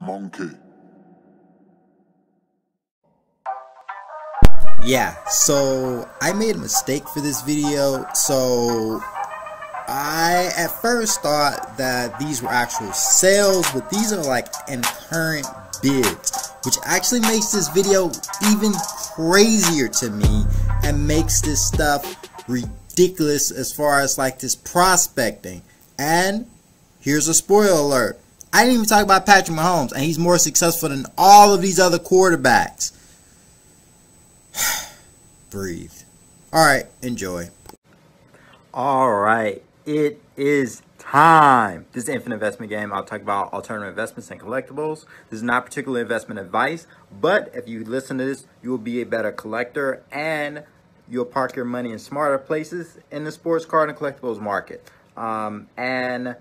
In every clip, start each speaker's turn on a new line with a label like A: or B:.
A: Monkey.
B: Yeah, so I made a mistake for this video. So I at first thought that these were actual sales, but these are like in current bids, which actually makes this video even crazier to me and makes this stuff ridiculous as far as like this prospecting. And here's a spoiler alert. I didn't even talk about Patrick Mahomes, and he's more successful than all of these other quarterbacks. Breathe. Alright, enjoy.
C: Alright, it is time. This is an Infinite Investment Game. I'll talk about alternative investments and collectibles. This is not particular investment advice, but if you listen to this, you will be a better collector and you'll park your money in smarter places in the sports card and collectibles market. And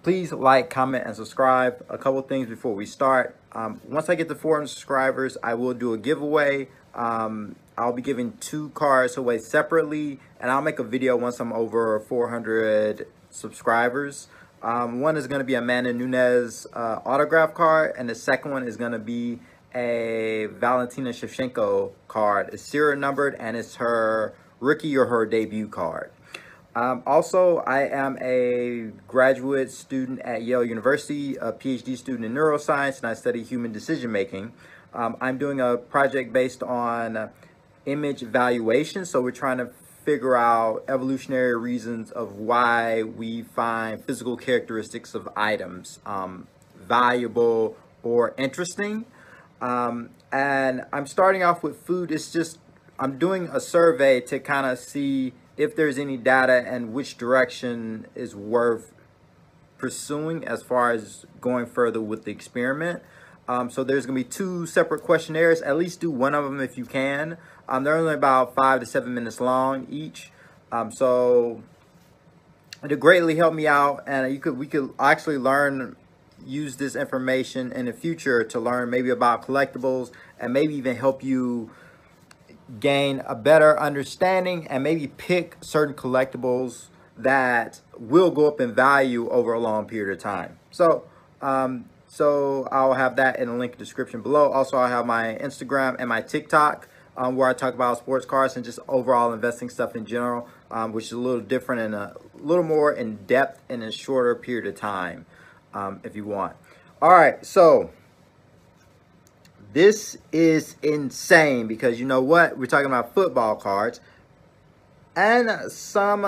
C: please like, comment, and subscribe. A couple things before we start. Once I get to 400 subscribers, I will do a giveaway. I'll be giving 2 cards away separately, and I'll make a video once I'm over 400 subscribers. One is going to be a Amanda Nunes autograph card, and the second one is going to be a Valentina Shevchenko card. It's serial numbered, and it's her rookie or her debut card. Also, I am a graduate student at Yale University, a PhD student in neuroscience, and I study human decision making. I'm doing a project based on image evaluation, so we're trying to figure out evolutionary reasons of why we find physical characteristics of items valuable or interesting. And I'm starting off with food. It's just I'm doing a survey to kind of see if there's any data and which direction is worth pursuing as far as going further with the experiment. So there's going to be 2 separate questionnaires. At least do one of them if you can. They're only about 5 to 7 minutes long each. So it'll greatly help me out, and we could actually use this information in the future to learn maybe about collectibles and maybe even help you gain a better understanding and maybe pick certain collectibles that will go up in value over a long period of time. So I'll have that in the link description below. Also, I'll have my Instagram and my TikTok where I talk about sports cards and just overall investing stuff in general, which is a little different and a little more in depth in a shorter period of time if you want. All right, so this is insane because you know what? We're talking about football cards and some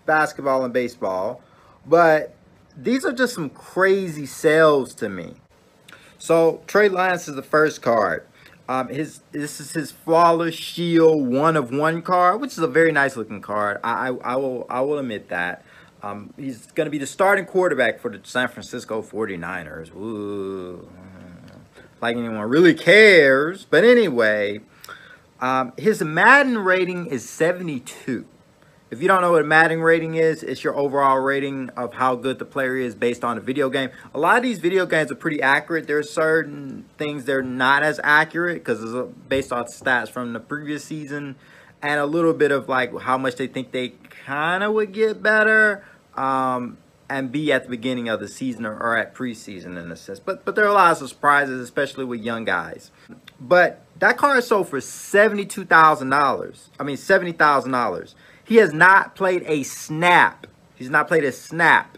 C: basketball and baseball, but these are just some crazy sales to me. So Trey Lance is the first card. This is his Flawless Shield 1/1 card, which is a very nice looking card. I will admit that. He's going to be the starting quarterback for the San Francisco 49ers. Ooh. Like anyone really cares. But anyway, his Madden rating is 72. If you don't know what a Madden rating is, it's your overall rating of how good the player is based on a video game. A lot of these video games are pretty accurate. There are certain things they're not as accurate because it's based on stats from the previous season and a little bit of like how much they think they kind of would get better and be at the beginning of the season or at preseason in a sense. But there are a lot of surprises, especially with young guys. But that card sold for $72,000. I mean, $70,000. He has not played a snap. He's not played a snap.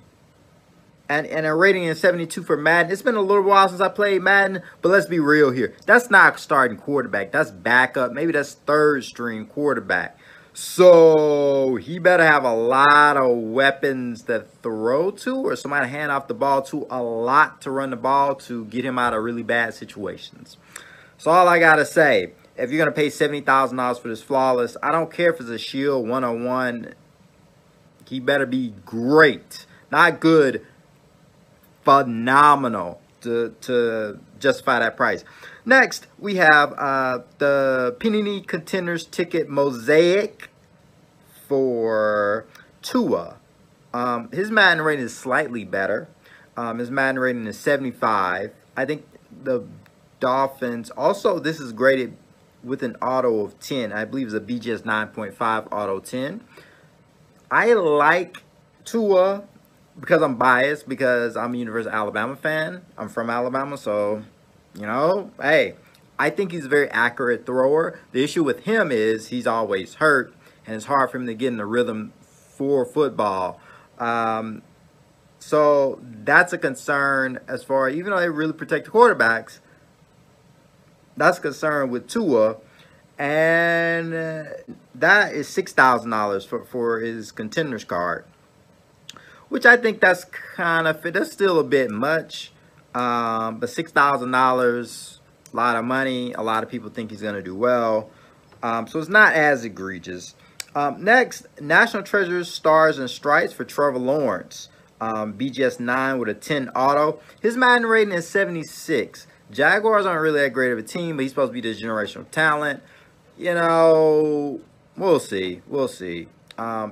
C: And a rating is 72 for Madden. It's been a little while since I played Madden, but let's be real here. That's not starting quarterback. That's backup. Maybe that's third string quarterback. So he better have a lot of weapons to throw to or somebody to hand off the ball to, a lot to run the ball to get him out of really bad situations. So all I got to say, if you're going to pay $70,000 for this Flawless, I don't care if it's a Shield 1/1. He better be great. Not good. Phenomenal to justify that price. Next, we have the Panini Contenders Ticket Mosaic for Tua. His Madden rating is slightly better. His Madden rating is 75. I think the Dolphins, also this is graded with an auto of 10. I believe it's a BGS 9.5 auto 10. I like Tua, because I'm biased, because I'm a University of Alabama fan. I'm from Alabama, so, you know, hey, I think he's a very accurate thrower. The issue with him is he's always hurt, and it's hard for him to get in the rhythm for football. So that's a concern as far, even though they really protect the quarterbacks, that's a concern with Tua. And that is $6,000 for his contenders card, which I think that's kind of, that's still a bit much. But $6,000, a lot of money. A lot of people think he's going to do well. So it's not as egregious. Next, National Treasures, Stars, and Stripes for Trevor Lawrence. BGS 9 with a 10 auto. His Madden rating is 76. Jaguars aren't really that great of a team, but he's supposed to be this generational talent. You know, we'll see. We'll see.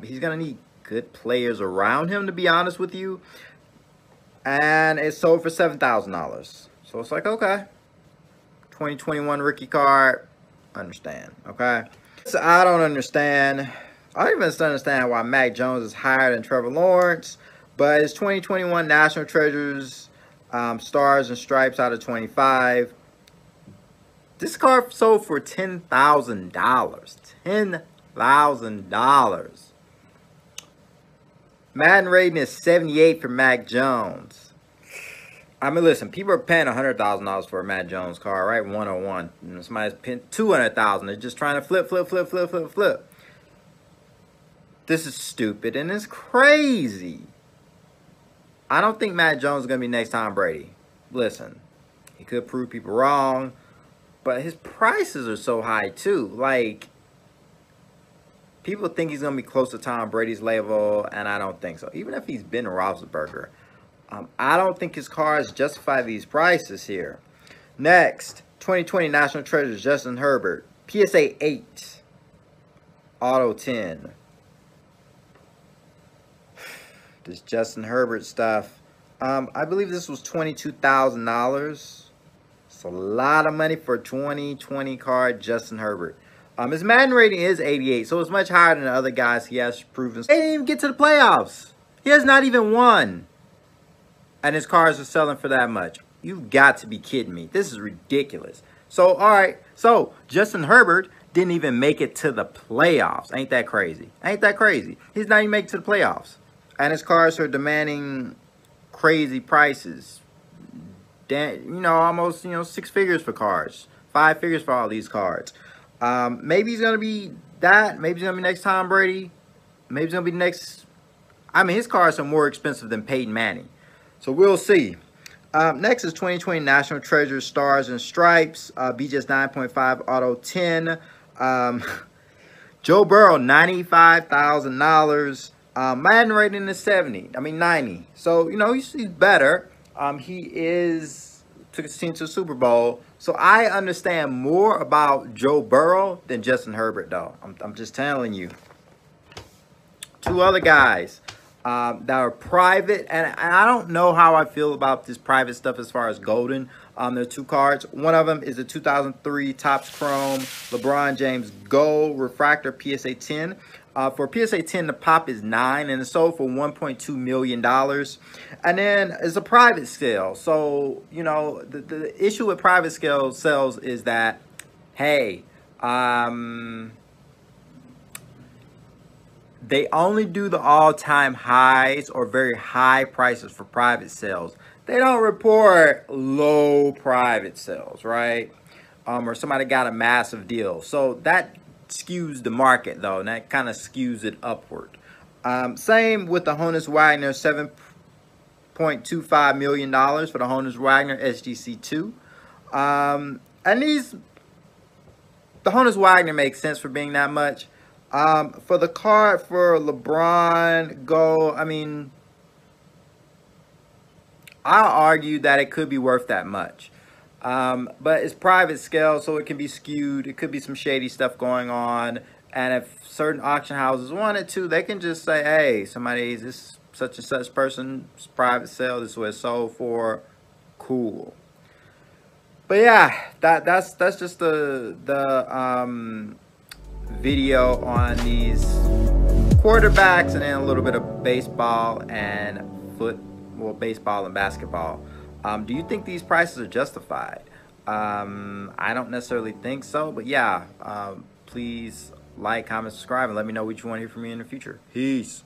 C: He's going to need good players around him, to be honest with you. And it's sold for $7,000. So it's like, okay. 2021 rookie card. Understand, okay? So I don't understand. I don't even understand why Mac Jones is higher than Trevor Lawrence. But it's 2021 National Treasures, Stars and Stripes out of 25. This card sold for $10,000. $10,000. Madden rating is 78 for Mac Jones. I mean, listen, people are paying $100,000 for a Mac Jones card, right? 101. And somebody's paying $200,000. They're just trying to flip. This is stupid and it's crazy. I don't think Mac Jones is going to be next Tom Brady. Listen, he could prove people wrong, but his prices are so high too. Like, people think he's going to be close to Tom Brady's level, and I don't think so. Even if he's Ben Roethlisberger, I don't think his cars justify these prices here. Next, 2020 National Treasures, Justin Herbert. PSA 8. Auto 10. This Justin Herbert stuff. I believe this was $22,000. It's a lot of money for a 2020 card, Justin Herbert. His Madden rating is 88, so it's much higher than the other guys he has proven. They didn't even get to the playoffs. He has not even won. And his cars are selling for that much. You've got to be kidding me. This is ridiculous. So, all right. So, Justin Herbert didn't even make it to the playoffs. Ain't that crazy? Ain't that crazy? He's not even making it to the playoffs. And his cars are demanding crazy prices. You know, almost, 6 figures for cars. 5 figures for all these cards. Maybe he's going to be that. Maybe he's going to be next Tom Brady. Maybe he's going to be next. I mean, his cars are more expensive than Peyton Manning. So we'll see. Next is 2020 National Treasures, Stars and Stripes. BGS 9.5 Auto 10. Joe Burrow, $95,000. Madden rating is 70. I mean 90. So, he's better. He took his team to the Super Bowl. So I understand more about Joe Burrow than Justin Herbert, though. I'm just telling you. 2 other guys that are private, and I don't know how I feel about this private stuff as far as golden. There are 2 cards. One of them is the 2003 Topps Chrome LeBron James Gold Refractor PSA 10. For PSA 10, the pop is 9, and it's sold for $1.2 million. And then it's a private sale. So, the issue with private scale sales is that, hey, they only do the all-time highs or very high prices for private sales. They don't report low private sales, right? Or somebody got a massive deal. So that skews the market, though, and that kind of skews it upward. Same with the Honus Wagner, $7.25 million for the Honus Wagner SGC2. And the Honus Wagner makes sense for being that much. For the card for LeBron Gold, I mean, I'll argue that it could be worth that much. But it's private scale, so it can be skewed. It could be some shady stuff going on. And if certain auction houses wanted to, they can just say, hey, somebody's this such and such person's private sale. This is what it's sold for. Cool. But yeah, that's just the video on these quarterbacks, and then a little bit of baseball and baseball and basketball. Do you think these prices are justified? I don't necessarily think so, but yeah, please like, comment, subscribe, and let me know what you want to hear from me in the future. Peace.